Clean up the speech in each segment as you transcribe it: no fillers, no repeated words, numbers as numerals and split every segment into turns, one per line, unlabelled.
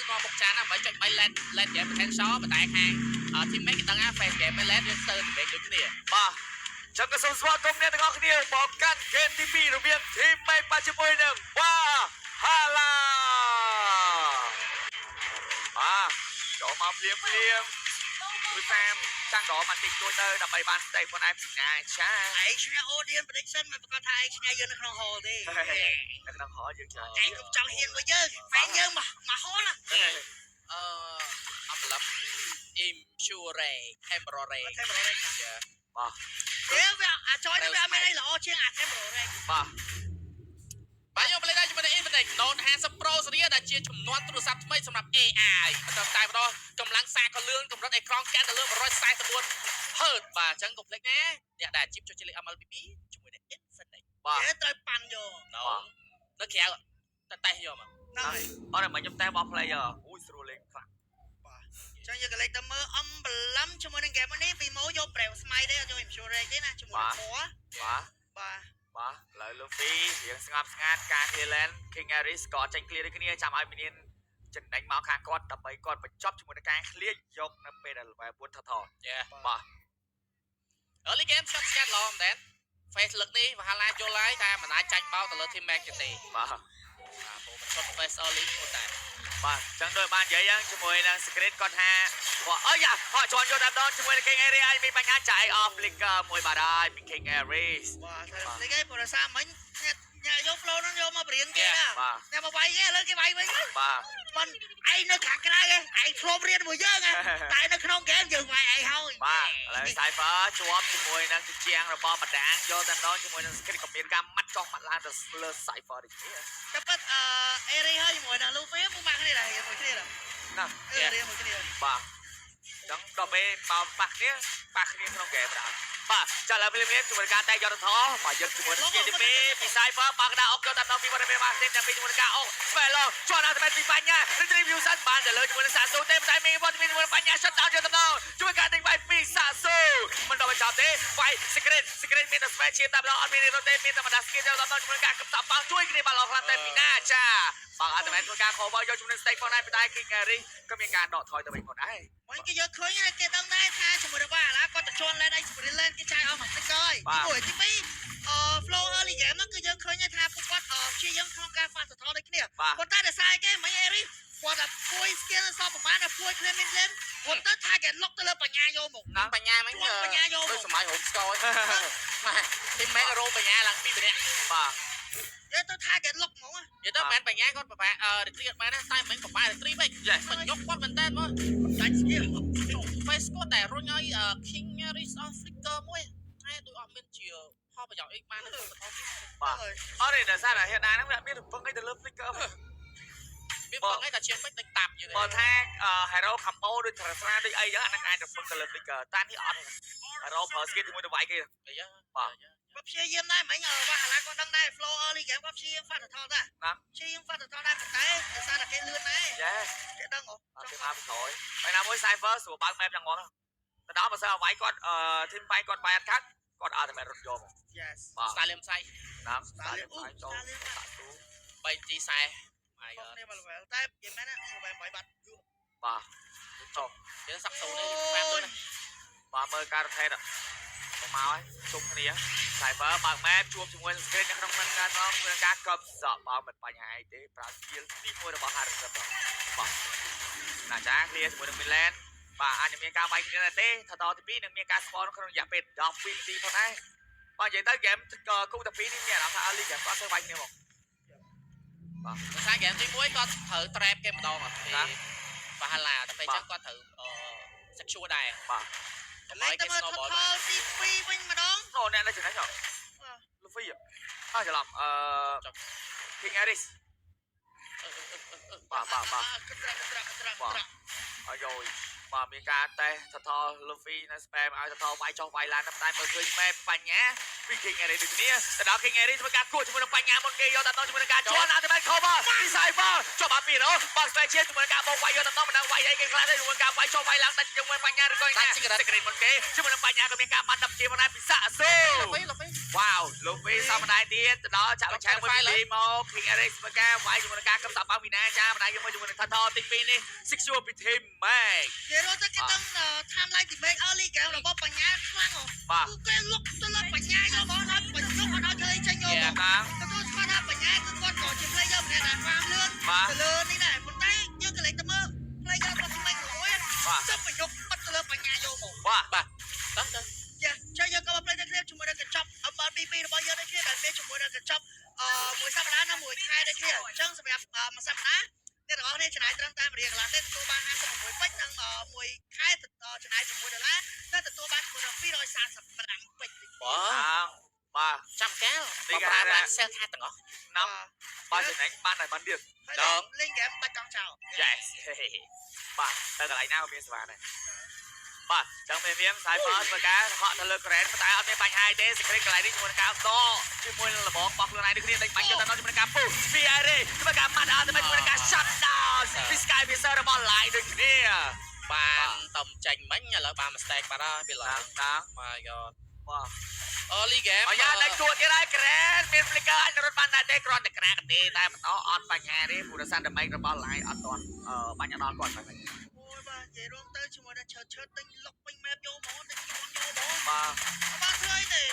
មកមុខចានណាបើចុច3 LED game potential បន្តែខាង team mate គេដឹងថា face game LED យើងស្ទើរតែដូចគ្នា
បាទចឹងក៏សូមស្វាគមន៍អ្នកទាំងអស់គ្នាមកកាន់ហ្គេមទី2រវាង team mate បាជាមួយនឹងវ៉ាហាឡាបាទចូលមកភ្លាមគឺតាមចាំងក៏បានតិចតួចទៅដើម្បីបានស្ទេកខ្លួនឯងពីណាចា
ឯងឆ្នះ audience prediction មិនប្រកាសថាឯងឆ្នះយើងនៅក្នុង hall ទេ
នៅក្នុង hall យើងចា
ឯងកុំចង់ហ៊ានមកយើង fan យើងមក hall ណា
អត់ឡប់ Imsure temporary
បាទ
វាអាចយទៅវាអត់មានអីល្អជាងអា temporary
បាទយកប្លេដែរជាមួយនឹង Infinix Note 50 Pro Series ដែលជាជំនាន់ទូរស័ព្ទថ្មីសម្រាប់ AI តែម្ដងកម្លាំងសារក៏លឿនកម្រិតអេក្រង់កាត់ទៅលើ144 Hz បាទអញ្ចឹងកុំភ្លេចណាអ្នកដែលជីបចុចលេខ MLBB ជាមួយនឹង Infinix
បាទត្រូវប៉ាន់យក
នៅក្រៅតែយកមក
ហ្នឹងហើយ
អត់តែខ្ញុំតែបោះ player អូយស្រួលលេងខ្លាំង
បាទអញ្ចឹងយើងក៏លេខទៅមើល emblem ជាមួយនឹង game នេះ Vimo យក Brave Smite ទេអត់យក Insurance ទេណាជាមួយនឹង Core
បាទឥឡូវ Luffy រៀងស្ងប់ស្ងាត់ការ Clearland King Aris ក៏ចេញ clear ដូចគ្នាចាំឲ្យមីនានចំណេញមកខាងគាត់ដើម្បីគាត់បញ្ចប់ជាមួយនឹងការ clear យកនៅពេលដែល level 4ថតបាទ
early game ស្កាត់ល្អមែន face លើកនេះវ៉ាហាឡាយល់ហើយថាមិនអាចចាច់បោកទៅលើ team match ទេ
បាទ
ពួកមិនសុទ្ធ face early តែ
បាទអញ្ចឹងដោយបាននិយាយហ្នឹងជាមួយនឹង screen គាត់ថាអូយ៉ាហោះជន់យកតាមដងជាមួយនឹង King Aris មានបញ្ហាចាយ off flicker មួយបាទហើយពី King Aris
បាទតែគេព្រោះសារមិញញ៉ាយក flow ហ្នឹងយកមកបរៀនគេណាអ្នកមកវាយគេឥឡូវគេវាយវិញ
បាទ
មិនឯងនៅខាងក្រៅឯងធ្លាប់រៀនមួយយើងតែនៅក្នុងហ្គេមយើងវាយឯងហើយ
បាទឥឡូវ Cypher ជាប់ជាមួយនឹងជាងរបស់បណ្ដាញយកតាមដងជាមួយនឹង screen ក៏មានការម៉ាត់ចុះម៉ាត់ឡើងទៅលើ Cypher ដូចនេះ
តែប៉ិតAres ហើយជាមួយនឹង Luffy ពុំមកគ្នាដែរមួយគ្នាណារៀនមួយគ្នា
បាទចឹងដល់ពេលបើប៉ះគ្នាក្នុងហ្គេមដែរបាទចាឥឡូវពេលនេះជាមួយការតែយកទៅថបាទយកជាមួយនឹង KTP ពី Cypher បើកដាអុកយកតាមដល់ពីបាត់ពេលមកទេតែពីជាមួយការអុក Spell ជាប់ដល់តែពីបញ្ញា Retribution បានទៅលើជាមួយនឹងសាស៊ូទេតែមានវត្តមានជាមួយបញ្ញា shut down យកតាមដល់ជួយការទិញបាយពីសាស៊ូមិនដល់បញ្ចប់ទេបាយ secret មានតែ spell ជាតាមដល់អត់មានទេមានតែបណ្ដា skill យកតាមដល់ជាមួយការកំសាប់បាំងជួយគ្នាបាល់ឡងខ្លាំងតែពីណាចាបងអត់តែធ្វើការ cover យកជាមួយនឹង stake ផងដែរពីតែ King Aris ក៏មានការដកថយទៅវិញផងដែរ
មិនគេយកឃើញគេដឹងដែរថាជាមួយនឹងបាឡាគាត់ទៅជន់ lane ឯ sprint lane គេចាយអស់មកទឹកហើយទី2flow early game ហ្នឹងគឺយើងឃើញថាពួកគាត់ព្យាយាមក្នុងការ fast turtle ដូចគ្នាប៉ុន្តែដោយសារគេមិន Aris គាត់តែពួយ skill សពប្រមាណតែពួយ clear mid lane គាត់ទៅ target lock ទៅលើបញ្ញាយកមក
បញ្ញាមិញដូចសម័យរោមស្គរទីមេរោមបញ្ញាឡើងពីម្នាក់
បាទ
យកទៅ target lock ហ្មង
និយាយទៅមិនបញ្ញាគាត់ពិបាកretrieve បានណាតែមិនពិបាក retrieve វិញមិនយកគាត់មែនតើមក
ដាច់ skill
face គាត់តែរុញឲ្យ King Aris on flicker មួយតែដូចអត់មានជាផលប្រយោជន៍អីបានទេ
បាទអត់ទេដោយសារតែហេតុណាហ្នឹងវាមានរំពឹងអីទៅលើ flicker
មានបងឯងតែជាពេចតិចតាប់យើង
បើថា hero combo ដូចត្រស្រាដូចអីចឹងអាហ្នឹងអាចរំពឹងទៅលើ flicker តែនេះអត់ hero ប្រើ skill ជាមួយទៅវាយគេ
អីយ៉ា
បាទ
គាត់ព្យាយាមដែរមិញវ៉ាហាឡាគាត់ដឹងដែរ flow early game គាត់ព្យាយាម fast turtle ដែរព្យាយាម fast turtle ដែរតែដោយសារតែគេលឿនដែរគេដឹងហ៎
គេមកពីក្រោយហើយណាមួយ Cypher ស្រួលបើក map យ៉ាងងល់ទៅដល់បើសិនឲ្យវាយគាត់team បាយគាត់វាយអត់ខាត់គាត់អត់តែរត់យកមក
Yes
ស្តាលឹមសៃ
ណាស្តាលឹមសៃចូល
3G ខ្សែ
ហើយនេះមក level តែនិយាយមែនណា level 8បាត់យូរ
បាទចុះ
យើងសាក់សូននេះ5ដូចណា
បាទមើលការ rotate មកហើយជុំគ្នា Cypher បើក map ជួបជាមួយនឹង screen នៅក្នុងមិនការផងមានការកប់សក់បើមិនបញ្ហាអីទេប្រើ skill ទី1របស់ Harris បាទណាចា clear ជាមួយនឹង Milan បាទអាចមានការវាយគ្នាទេថតទី2នឹងមានការ spawn ក្នុងរយៈពេល12នាទីផងដែរបាទនិយាយទៅ game គូទី2នេះមានអារម្មណ៍ថា early game គាត់ធ្វើវាយគ្នាមក
បាទភាសា game ទី1គាត់ត្រូវ trap គេម្ដងអត់ទេបាទហាឡាតែពេលចឹងគាត់ត្រូវsecure ដែរ
បាទ
កន្លែងគេ snowball ទី2វិញម្ដង
អូអ្នកនៅចំណេញហ៎ Luffy អើច្រឡំKing Aris បាទអាយយបាទមានការតេស្តថត Luffy នៅ spam ឲ្យថតវាយចុះវាយឡើងតែមើលឃើញ map បញ្ញា ពី King Aries ដូចគ្នាទៅដល់ King Aries ធ្វើការគួរជាមួយនឹងបញ្ញាមុនគេយកទៅជាមួយនឹងការជន់ Ultimate Cover ពី Cyber ជាប់អាពីរអូបង Special ជាមួយនឹងការបោកវាយយកទៅមិនដឹងវាយអីគេខ្លះទេជាមួយនឹងការវាយចូលវាយឡើងដាច់ជាមួយបញ្ញាឬក៏ណា Secret មុនគេជាមួយនឹងបញ្ញាក៏មានការបាត់ដាប់ជាមិនដែរពិសាអសូរ វ៉ាវលោកពីសមដែរទៀតទៅដល់ចាក់បញ្ឆាំងមួយពីមក King Aries ធ្វើការវាយជាមួយនឹងការកំសាប់បងមីណាចាម្ដាយយកមកជាមួយនឹង Tato ទី2នេះ Secure ពី Team Mac
គេរត់ទៅគេដឹង timeline ទី make early game របស់បញ្ញាខ្លាំងហ៎គឺគេលុកទៅលើបញ្ញាយកមកដល់បញ្ចុះអត់ឲ្យចេញយកមកទទួលស្គាល់ថាបញ្ញាគឺគាត់ក៏ជា player ម្នាក់ដែលបានលឿនទៅលើនេះដែរប៉ុន្តែយើងក៏លេចទៅមើល player របស់ Team Make មួយចុះបញ្ចុះបាត់ទៅលើបញ្ញាយកមក
បាទ
ចាចាយើងក៏មក play ទៅគ្នាជាមួយនឹងកញ្ចប់ MLBB របស់យើងដូចគ្នាដែលមានជាមួយនឹងកញ្ចប់មួយសប្តាហ៍និងមួយខែដូចគ្នាអញ្ចឹងសម្រាប់មួយសប្តាហ៍អ្នកទាំងអស់គ្នាចំណាយត្រឹមតែ1រៀលកន្លះទេទទួលបាន56ពេជ្រនិងមួយខែចំណាយ$6និងទទួលបានជាមួយនឹង235ពេជ្រ
បាទ
ចាំកាលបងប្រើបាន sell ថាទាំងអស់
ណាំបាទចំណេញបានតែបានទៀត
ដល់លេងហ្គេមបាច់កង់ចោល
Yes បាទទៅកន្លែងណាក៏មានសេវាដែរបាទចឹងមានខ្សែបអធ្វើការហក់ទៅលើ Grand តែអត់មានបញ្ហាទេ Secret កន្លែងនេះជាមួយនឹងការដកជាមួយនឹងលបងបោះខ្លួនឯងដូចគ្នាដេញបាញ់យកទៅដល់ជាមួយនឹងការពុះ PRA ធ្វើការម៉ាត់អត់ទៅជាមួយនឹងការ shut down ពី Sky Visor របស់ Line ដូចគ្នា
បានតំចេញមិញឥឡូវបាន mistake បាត់ហើយពីឡើយ My god
បាទ
early game
អយ៉ាដាច់ទួតទៀតហើយ Grand មាន flicker អាចរត់បានដែរទេគ្រាន់តែក្រាកទេតែបន្តអត់បញ្ហាទេព្រោះរសារ damage របស់ Line អត់ទាន់បាញ់ដល់គាត់ហ្នឹង
អូយបាទនិយាយរួមទៅជាមួយនឹងឈើទិញលុកពេញ map យកហ្មងទិញខ្លួនយកហ្មង
បាទ
បានធ្វើអីទេ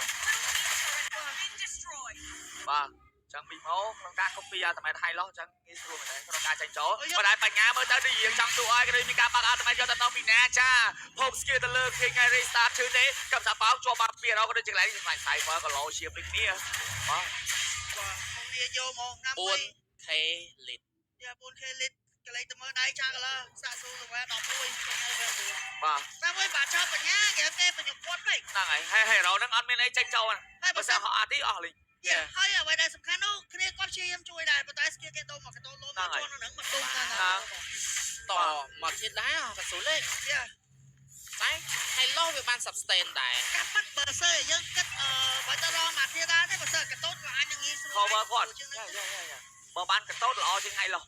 បាទចឹងពីមកក្នុងការ copy អាតាមហៃឡោះចឹងងាយស្រួលមែនទេក្នុងការចេញចូលបើតែបញ្ញាមើលទៅដូចយើងចង់ទូឲ្យក៏ដូចមានការបាក់អាតាមយកទៅដល់ពីណាចាភព skill ទៅលើ King Aries start ឈឺទេកំសាបោជាប់បាត់2រក៏ដូចជាកន្លែងខ្លាញ់ Cyber ក៏លោជាពីគ្នាបាទ
គ្នាយកហ្មងណាមួយ
4k lit
យ៉ា 4k lit កលេចទៅមើលដៃចាកន្លះសាក់ស៊ូទៅ11ខ្ញុំឲ្យវា
បាទ
តែមួយបាត់ចោលបញ្ញាគេគេបញ្ញគាត់ពេក
ហ្នឹងហើយហើយ hero ហ្នឹងអត់មានអីចេញចូលហ្នឹងបើសិនហោះអាទីអស់លីង
យ៉ាហើយអ្វីដែលសំខាន់នោះគ្នាគាត់ព្យាយាមជួយដែរប៉ុន្តែ skill គេដូរមកកដោលោមកជន់ហ្នឹងមកដូរទៅ
តមកទៀតដែរក៏ស្រួលលេខ
យ៉ា
តែ Hello វាបាន sustain ដែរ
កាប់បាត់បើសិនយើងគិតបើទៅរកមកទៀតដែរទេបើសិនកដោក៏អាចនឹងងាយស្រួល
cover គាត់យ៉ាបើបានកតោតល្អជាងហៃឡោះ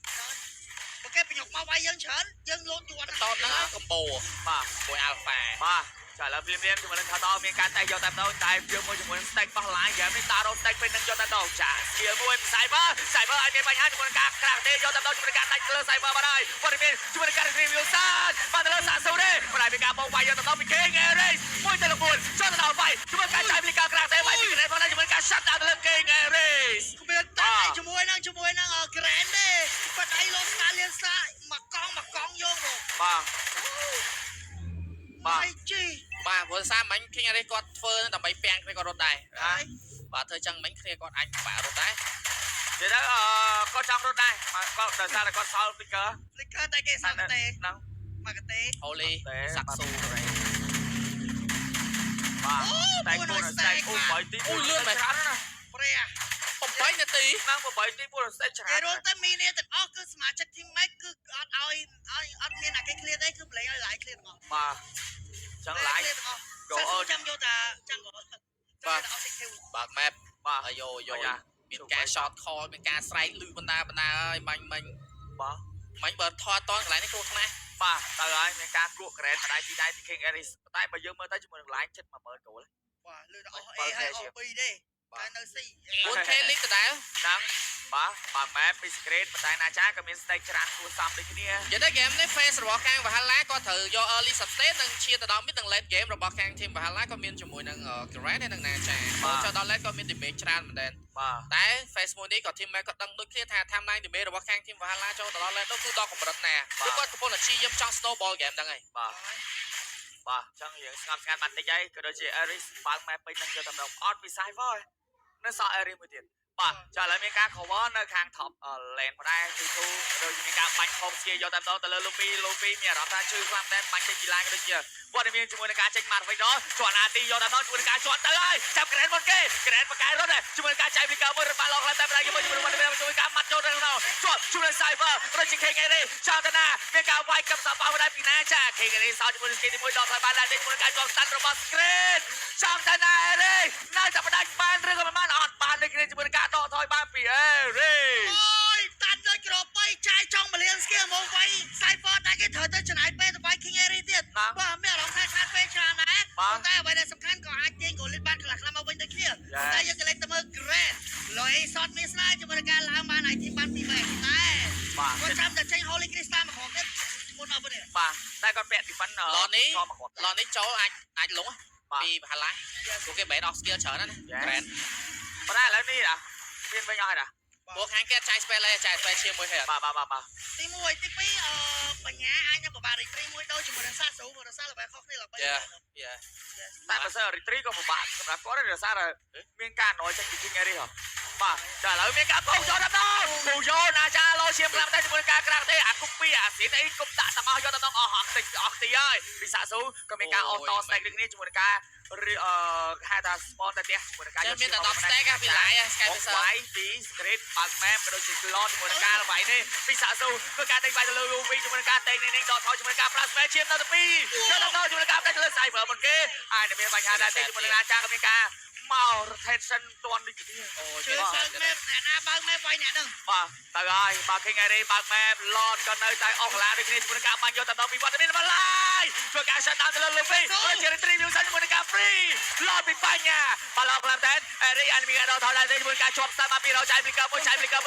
បើគេបញ្ញមកវាយយើងច្រើនយើងលោតយួន
តតហ្នឹងកំបោ
បាទ
មួយ alpha
បាទចាឥឡូវភ្លាមជាមួយនឹងថាតមានការតែយកតែម្ដងតែយើងមួយជាមួយនឹង stack បោះ line ហ្គេមនេះតារ៉ូ stack ពេលនឹងយកតែម្ដងចា skill មួយ Cyber ឲ្យមានបញ្ហាជាមួយនឹងការក្រាក់ទេយកតែម្ដងជាមួយនឹងការដាច់លើ Cyber បានហើយព័ត៌មានជាមួយនឹងការ review សាទបានទៅលើសាសូរទេបើតែមានការបងវាយយកតែម្ដងពី King Aries មួយទៅ4ចូលទៅដល់វាយជាមួយការចាយពីការក្រាក់ទេវាយពី Grand មកជាមួយការ shut down ទៅលើ King Aries
គ្មានតែជាមួយនឹង Grand ទេបាត់ដៃលោកស្តាលៀនសាមកកង់យកមក
បាទបាទ
ជី
បាទព្រោះសារមិញ King Aries គាត់ធ្វើដើម្បីពាំងគ្នាគាត់រត់ដែរ
ហើយ
បាទធ្វើចឹងមិញគ្នាគាត់អាចបាក់រត់ដែរ
និយាយទៅគាត់ចង់រត់ដែរគាត់ដោយសារតែគាត់សល់ flicker
តែគេសាក់ទេ
ហ្នឹង
មកកទេ
Holy សាក់ស៊ូ
បាទតែគួរតែអូ8ទីលឿនមែនច្រើនណា
ព្រះ
8នាទី
ហ្នឹង8ទីពួកស្ដេចច្រើន
គេរត់តែមីនេះទាំងអស់គឺសមាជិក team mate គឺអត់ឲ្យអត់មានអាគេ clear ទេគឺប្លេឲ្យ live clear ទាំងអស់
បាទចឹង live
go on ចាំយកតាចាំ go បាទ
បើក map
បាទ
អាយមានការ short call មានការស្រែកលឺបណ្ដាហើយមិញ
បាទ
មិញបើថតតកន្លែងនេះគ្រោះថ្នាក់
បាទទៅហើយមានការគក់ Grand ម្ដាយពីដៃពី King Aries តែបើយើងមើលទៅជាមួយនឹង line ចិត្ត10000 goal
បាទលឺដល់អស់ A ហើយអស់ B ទេតែនៅ C
4k league ដដែល
ហ្នឹងបាទបើ map ពី Secret ប៉ុន្តែណាចាក៏មាន stake ច្រើនគួរសមដូចគ្នា
និយាយទៅ game នេះ phase របស់ខាង Valhalla ក៏ត្រូវយក early substate និងឈានទៅដល់ mid និង late game របស់ខាង team Valhalla ក៏មានជាមួយនឹង Grand ហើយនិង Nacha បើចូលដល់ late ក៏មាន damage ច្រើនមែនទែន
បាទ
តែ phase មួយនេះក៏ team mate ក៏ដឹងដូចគ្នាថា timeline damage របស់ខាង team Valhalla ចូលទៅដល់ late នោះគឺដល់កម្រិតណាគឺគាត់កំពុងតែព្យាយាមចង់ snowball game ហ្នឹងហើយ
បាទបាទចឹងយើងស្ងប់ស្ងាត់បានតិចហើយក៏ដូចជា Aries បើក map ពេញនឹងយកតែម្ដងអត់ពី Cyber នៅសល់ Aries មួយទៀត បាទចាឥឡូវមានការ cover នៅខាង top lane ផងដែរទីទូដូចមានការបាញ់ខំស្ទាយកតែម្ដងទៅលើលូពីមានអារម្មណ៍ថាជឿខ្លាំងតែបាញ់ចេញពីឡានក៏ដូចជាវត្តមានជាមួយនឹងការចេញមកវិញដល់ជាប់អាទីយកតែម្ដងជាមួយនឹងការជាប់ទៅហើយចាប់ក្រែនមុនគេក្រែនបកកាយរត់ដែរជាមួយនឹងការចៃពីកើមួយរត់បាល់ឡងខ្លាំងតែប្រដៅជាមួយនឹងវត្តមានជាមួយការម៉ាត់ចូលទៅក្នុងជាប់ជាមួយនឹង Cyber រត់ជា KK នេះចោលទៅណាមានការវាយកឹមសបោដែរពីណាចា KK នេះសោជាមួយនឹងគេទីមួយដល់ហើយបានដែរជាមួយនឹងការជាប់ស្តាន់របស់ Screen ចំទៅណាអេរីនៅតែបដាច់បានឬក៏មិនបានអត់បាននេះជាមួយនឹងការដកថយបានពីអេរី
អូយតាន់ដូចក្របបីចាយចង់មលៀនស្គីមកវាយ Cyber តែគេត្រូវទៅចំណាយពេលទៅវាយ King Area ទៀតបាទមានអារម្មណ៍ថាខាតពេលច្រើនដែរតែអ្វីដែលសំខាន់ក៏អាចទាញកូលីនបានខ្លះៗមកវិញដូចគ្នាតែយើងក៏លេចទៅមើល Grand លុយសតមានស្នាជាមួយនឹងការឡើងបានឲ្យទីបានពីម៉ែតែគាត់ចាំតែចេញ Holy Crystal មកក្រុមទៀតមុនអត់ទេ
បាទតែគាត់ពាក់ទីប៉ាន់
ឡនេះចូលអាចលងពីបហាឡាពួកគេបែរអស់ skill ច្រើនណា Grand
ប៉ុន្តែឥឡូវនេះណាមានវិញអស់ហើយណា
ពួកខាងគេចាយ spell លេចាយ spell ជាមួយហេតុ
បាទ
ទី1ទី2បញ្ញាអាចនឹងបបារីត្រីមួយដូចជាមួយនឹងសាស្រូរសាល្បែខុសគ្នាល្បី
តែបើសិនរីត្រីក៏ពិបាកសម្រាប់គាត់រសារមានការណយចេញពី King Area បាទតែឥឡូវមានការបោកយកដល់ពូយោណាចាលោឈាមខ្លាំងតែជាមួយការក្រាស់ទេអាគុកពីអាស៊ីនអីគុំដាក់ទាំងអស់យកដល់អស់ហត់តិចអស់ទីហើយពីសាក់ស៊ូក៏មានការអស់ត stack ដូចគ្នាជាមួយនឹងការហៅថា spawn តែផ្ទះជាមួយនឹងការ
យកមានតែ10 stack ពីឡាយ Sky Fisher
វាយពី Street Park Map ក៏ដូចជា Slot ជាមួយនឹងការវាយនេះពីសាក់ស៊ូគឺការតែងវាយទៅលើ UV ជាមួយនឹងការតែងនេះដកថយជាមួយនឹងការ Flash Match ឈាមនៅទី2យកដល់ជាមួយនឹងការតែងទៅលើ Cyber មុនគេហើយមានបញ្ហាដែរទេជាមួយនឹងអាចារ្យក៏មានការមក rotation តន់ដូចគ្នា
អូជឿសិនមែនអ្នកណាបើកមែនវាយអ្នកហ្នឹង
បាទទៅហើយបើ King Area បើក map Lord ក៏នៅតែអស់កន្លះដូចគ្នាជាមួយនឹងការបាញ់យកទៅដល់ពីវត្តមានបន្លាយធ្វើការ shut down ទៅលើ Luffy ក៏ជា retrieve សិនជាមួយនឹងការ free Lord ពីបញ្ញាបាល់ឡងខ្លាំងតែ Area មានការដល់ថយដែរជាមួយនឹងការជាប់ស្តាប់មកពីរោចៃ flicker មួ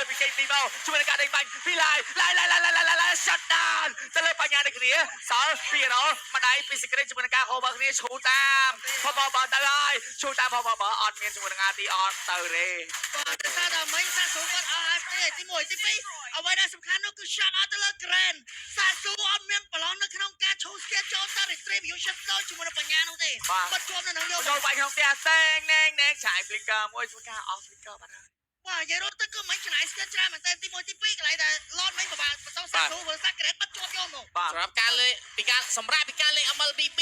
យពី KT មកជាមួយនឹងការដេញបាញ់ពីឡាយ shut down ទៅលើបញ្ញាដូចគ្នាសល់ពីរោម្ដាយពី secret ជាមួយនឹងការ cover គ្នាឈូតាមបបទៅហើយឈូតាមបបអត់មានជាមួយនឹងអាទីអត់ទៅទេ
បាទតែថាដល់មិញសាស៊ូគាត់អស់ហើយទី1ទី2អ្វីដែលសំខាន់នោះគឺ shot out ទៅលើ Grand សាស៊ូអត់មានប្រឡងនៅក្នុងការឈូស្គែចូលទៅ retrieve យក shot ដល់ជាមួយនឹងបញ្ញានោះទេគាត់ជាប់នៅនឹងយក
ចូលបាយក្នុងផ្ទះតែងណែងឆាយ flicker មួយជួយការ off flicker បានហើយ
បាទនិយាយរត់ទៅគឺមិញចំណាយ skill ច្រើនមែនតើទី1ទី2កន្លែងដែល Lord មិញពិបាកបន្តសាស៊ូព្រោះសា Grand បាត់ជាប់យកមក
សម្រាប់ការលេងពីការសម្រាប់ពីការលេង MLBB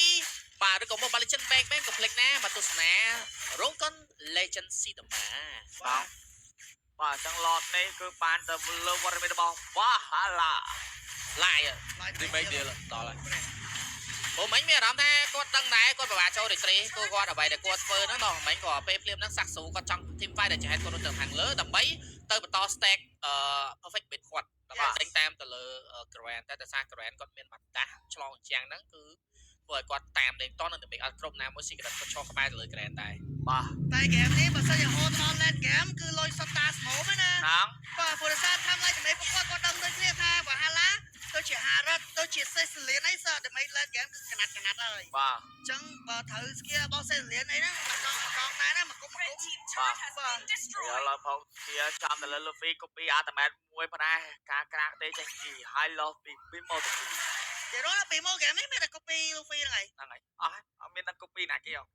បាទឬក៏ Mobile Legends Bank កុំភ្លេចណាមកទស្សនារោងកុន Legend Cinema
បាទចឹង Lord នេះគឺបានទៅលើវត្តមានរបស់ Valhalla
ឡាយ remake deal ដល់ហើយព្រោះមិញមានអារម្មណ៍ថាគាត់ដឹងដែរគាត់ពិបាកចូល retreat គឺគាត់អ្វីដែលគាត់ធ្វើហ្នឹងមិញគាត់ពេលភ្លាមហ្នឹងសាក់ស៊ូគាត់ចង់ team fight ដែលចែកគាត់រត់ទៅខាងលើដើម្បីទៅបន្ត stack perfect bit គាត់ដើម្បីចេញតាមទៅលើ Grand តែសារ Grand គាត់មានបាត់ដាស់ឆ្លងជាងហ្នឹងគឺធ្វើឲ្យគាត់តាមលេងតនឹងដើម្បីឲ្យគ្រប់ណាមួយ secret គាត់ឈរក្បែរទៅលើ Grand ដែរ
បាទ
តែហ្គេមនេះបើសិនជាហូតដល់ late game គឺលុយសុទ្ធតាស្មោមណា
ហ្នឹង
បាទព្រោះសារថាឡើងចំណេះពួកគាត់ដឹងដូចគ្នាថាបើហាឡាដូចជាHarrodដូចជា Cecilian អីសោះដើម្បី late game គឺកណាត់ហើយ
បាទ
អញ្ចឹងបើត្រូវ skill របស់ Cecilian អីហ្នឹងម្ដងដែរណាមកគុំ
បាទយកឡើងផងជាចាំទៅលើ Luffy copy ultimate មួយប៉ុណ្ណាការក្រាក់ទេចេញពី high loss ពីមកទៅ
គេរត់ពីមកហ្គេមនេះមានតែ copy Luffy ហ្នឹង
ហើយអស់អត់មានតែ copy ណាគេអត់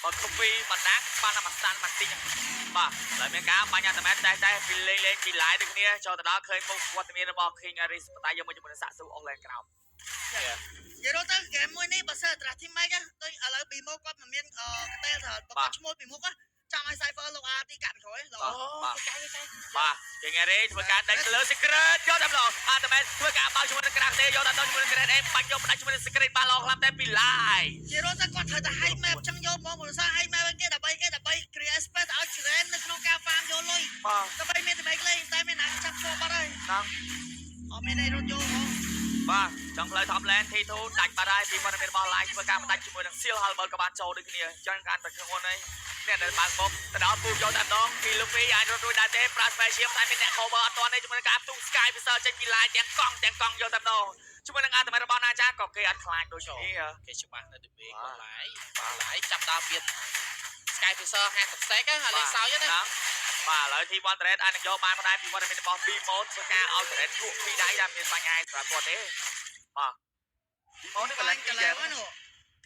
បើ copy បណ្ដាបានតែមួយស្តាន់មកទីបាទហើយមានការបាញ់អាត្មាតែពីលេងពី live ដូចគ្នាចូលទៅដល់ឃើញមុខវត្តមានរបស់ King Aris ប៉ុន្តែយកមកជាមួយនឹងសាក់ស៊ូអស់ឡើងក្រោម
និយាយទៅហ្គេមមួយនេះបើសិនត្រាស់ទីម៉េចដូចឥឡូវពីមកគាត់មិនមានកតេលត្រូវបើគាត់ឈ្មោះពីមុខចាំឲ្យ Cypher លោកអាទីកាត់ក្រោយ
បាទគេងរេធ្វើការដាច់ទៅលើ secret យកដល់អាត្មែធ្វើការបើជាមួយនឹងក្រាស់ទេយកដល់ជាមួយនឹង Great Aim បាញ់យកផ្ដាច់ជាមួយនឹង secret បានឡងខ្លាំងតែពី live
ជារត់តែគាត់ត្រូវតែ high map ចឹងយកមកព្រោះសារ high map គេដើម្បី create space ឲ្យ Grand នៅក្នុងការ farm យកលុយដើម្បីមានតែ make លេងតែមានណាចាប់ជាប់បាត់ហើយ
ហ្នឹង
អត់មានអីរត់យកហ្មង
បាទចង់ផ្លូវ top lane T2 ដាច់បាត់ហើយពីព័ត៌មានរបស់ live ធ្វើការផ្ដាច់ជាមួយនឹង Seal Halberd ក៏បានចូលដូចគ្នាចឹងការប្រឈមហ្នឹងអ្នកដែលបានមកទៅដល់ពូយកតែម្ដងពី Luffy អាចរត់រួចដែរទេ Flash Special តែមានអ្នក cover អត់ទាន់ទេជាមួយនឹងការផ្ទុះ Sky Fisher ចេញពី line ទាំងកង់យកតែម្ដងជាមួយនឹងអាត្មារបស់ណាចាក៏គេអត់ខ្លាចដូចគ្នា
គេច្បាស់នៅទី2គាត់ឡាយចាប់ដល់មាន Sky Fisher 50 stack ហើយលេងសោយណា
បាទឥឡូវ T1 Trade អាចនឹងយកបានដែរពីវត្តមានរបស់ B-Mode ធ្វើការឲ្យ Trade គក់ពីដៃដែលមានបញ្ហាសម្រាប់គាត់ទេបាទ
B-Mode នេះកន្លែងហ្នឹង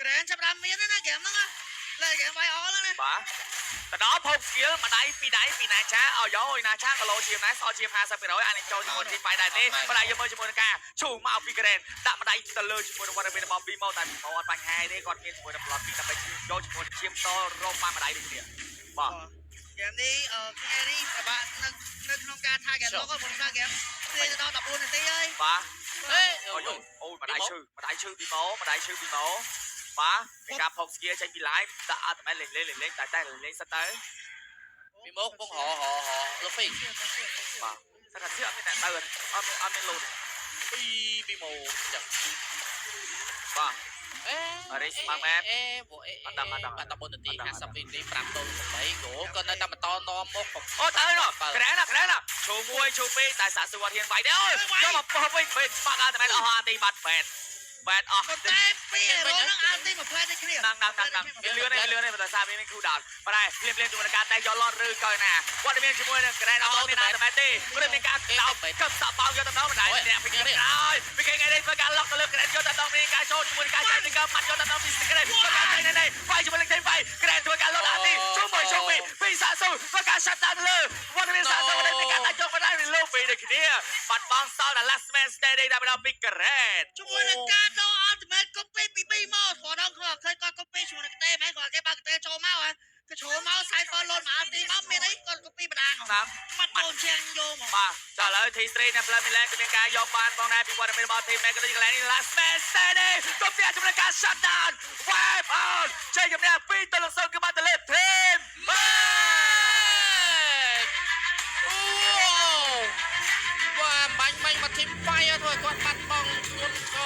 Grand ចាប់ដើមមានណាហ្គេមហ្នឹង lên cái vai ó đó nè
បាទទៅដល់ផុកស្គីលម្ដាយពីដៃពីណាឆាឲ្យយោឲ្យណាឆាគីឡូជាមណាសអជាម50%អានេះចូលជាមួយទីបាយដែរទេម្ដាយយកមើលជាមួយនឹងការឈូមកពីក្រែនដាក់ម្ដាយទៅលើជាមួយនឹងវត្តមានរបស់ពីមកតែពីមកអត់បញ្ហាទេគាត់មានជាមួយនឹងប្លត់ពីដើម្បីចូលជាមួយនឹងឈាមតរោមបានម្ដាយដូចគ្នាបាទ
gameនេះថ្ងៃនេះប្របាក់នៅក្នុងការថាហ្គេមនោះក៏មិនថាហ្គេមពេលទៅដល់14នាទីហើយ
បាទ
អេ
អូយម្ដាយឈឺពីម៉ោបាទពីការផុកស្គីចេញពី live ដាក់អត់តែលេងតែលេងសិតទៅ
ពីមកបងហលហ្វី
បាទសកាជាអត់មានតែទៅអត់មានលូន
ពីមកចា
បាទ
អេ
រេសមកមែន
អេបងអេបាត់14នាទី50វិនាទី5ទល់8គោក៏នៅតែបន្តនាំមុខ
អូទៅនោះក្រែណាឈូមួយឈូពីរតែសាក់សួរហ៊ានវាយទេអូយយកមកពោះវិញពេលស្បាក់តែមែនអស់អាទីបាត់បែតអស់
ប៉ុន្តែពីរោនឹងអាទី20ដូចគ្នា
ណាំវាលឿនទេបើថាវាមានគូដោតប៉ុន្តែភ្លាមជាមួយនឹងការតែយកឡតឬក៏ណាវត្តមានជាមួយនឹងក្រែអត់មានតែមែនទេព្រោះមានការដោតកឹបសាក់បោយកទៅដល់ម្ដាយអ្នកពីក្រោយពីគេថ្ងៃនេះធ្វើការឡុកទៅលើក្រែយកទៅដល់មានការចូលជាមួយនឹងការចែកទីកមកយកទៅដល់ពីក្រែធ្វើការតែនេះវាយជាមួយនឹងទីវាយក្រែធ្វើការឡុកអាទីជុំមួយពីសាសូធ្វើការ shut down លើវត្តមានសាសូដែលមានការតែយកម្ដាយលើលោកពីដូចគ្នាបាត់បង់សល់តែ last man standing ដែលដល់ពីក្រែ
ជាមួយនឹងការដោអល់ទីមែតកុំពេពី2មកគាត់ដល់ឃើញគាត់កុំពេជាមួយនឹងកតេមែនគាត់គេបើកកតេចូលមកហ៎គេចូលមក Cypher លូនមកអល់ទីមកមានអីគាត់កុំពីបដាហ្នឹងមកចូលជាងយកមក
បាទចាឥឡូវ T3 នៅ Plan Milan គឺមានការយកបានបងដែរពីវត្តមានរបស់ Team Mac ក៏ដូចកន្លែងនេះ Last Man Standing ទប់ទាជាមួយនឹងការ shut down wipe out ចេញជំនះ2-0គឺបានទៅលើ Team